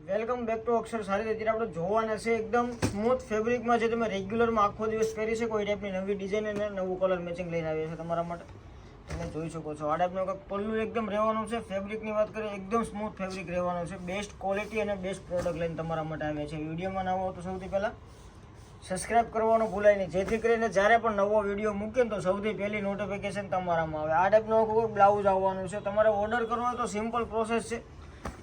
Welcome back to અક્ષર સારી. અત્યારે આપણે જોવાના છે એકદમ સ્મૂથ ફેબ્રિકમાં જે તમે રેગ્યુલરમાં આખો દિવસ પહેરી શકો એ ટાઈપની નવી ડિઝાઇન અને નવું કલર મેચિંગ લઈને આવ્યા છે તમારા માટે. તમે જોઈ શકો છો આ ટાઈપનું કંઈક પલ્લું એકદમ રહેવાનું છે. ફેબ્રિકની વાત કરીએ એકદમ સ્મૂથ ફેબ્રિક રહેવાનું છે. બેસ્ટ ક્વોલિટી અને બેસ્ટ પ્રોડક્ટ લઈને તમારા માટે આવ્યા છે. વિડીયોમાં નવો તો સૌથી પહેલાં સબસ્ક્રાઇબ કરવાનું ભૂલાય નહીં, જેથી કરીને જ્યારે પણ નવો વિડીયો મૂકીએ તો સૌથી પહેલી નોટિફિકેશન તમારામાં આવે. આ ટાઈપનું આખું બ્લાઉઝ આવવાનું છે. તમારે ઓર્ડર કરવો હોય તો સિમ્પલ પ્રોસેસ છે.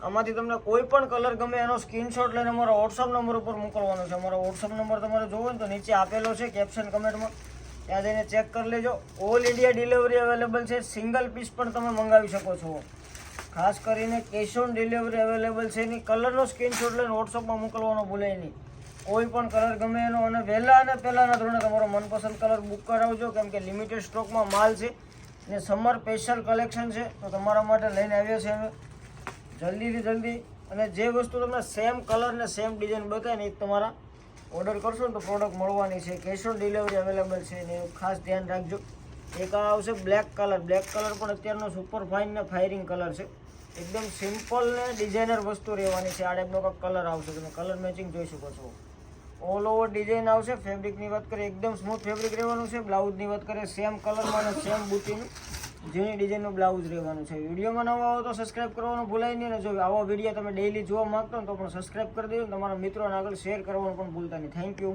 આમાંથી તમને કોઈ પણ કલર ગમે એનો સ્ક્રીનશોટ લઈને અમારા વોટ્સઅપ નંબર ઉપર મોકલવાનો છે. અમારો વોટ્સઅપ નંબર તમારે જોવો ને તો નીચે આપેલો છે કેપ્શન કમેન્ટમાં, ત્યાં જઈને ચેક કરી લેજો. ઓલ ઇન્ડિયા ડિલિવરી અવેલેબલ છે. સિંગલ પીસ પણ તમે મંગાવી શકો છો. ખાસ કરીને કેશ ઓન ડિલિવરી અવેલેબલ છે. એની કલરનો સ્ક્રીનશોટ લઈને વોટ્સઅપમાં મોકલવાનો ભૂલાય નહીં. કોઈ પણ કલર ગમે એનો, અને વહેલા અને પહેલાંના ધોરણે તમારો મનપસંદ કલર બુક કરાવજો, કેમ કે લિમિટેડ સ્ટોકમાં માલ છે ને સમર સ્પેશિયલ કલેક્શન છે. તો તમારા માટે લઈને આવ્યા છે અમે જલ્દીથી જલ્દી. અને જે વસ્તુ તમને સેમ કલર ને સેમ ડિઝાઇન બતાવે ને એ તમારા ઓર્ડર કરશો ને તો પ્રોડક્ટ મળવાની છે. કેશ ઓન ડિલિવરી અવેલેબલ છે ને એવું ખાસ ધ્યાન રાખજો. એક આ આવશે બ્લેક કલર. બ્લેક કલર પણ અત્યારનો સુપર ફાઇન ને ફાયરિંગ કલર છે. એકદમ સિમ્પલ ને ડિઝાઇનર વસ્તુ રહેવાની છે. આ ટાઈપનો કંઈક કલર આવશે, તમે કલર મેચિંગ જોઈ શકો છો. ઓલ ઓવર ડિઝાઇન આવશે. ફેબ્રિકની વાત કરીએ એકદમ સ્મૂથ ફેબ્રિક રહેવાનું છે. બ્લાઉઝની વાત કરીએ સેમ કલરમાં અને સેમ બુટીનું જેની ડિઝાઇનનું બ્લાઉઝ રહેવાનું છે. વિડીયોમાં નવા આવો તો સબસ્ક્રાઇબ કરવાનું ભૂલાય નહીં. અને જો આવો વિડીયો તમે ડેઈલી જોવા માંગતો હો તો પણ સબસ્ક્રાઇબ કરી દેજો. તમારા મિત્રોને આગળ શેર કરવાનું પણ ભૂલતા નહીં. Thank you.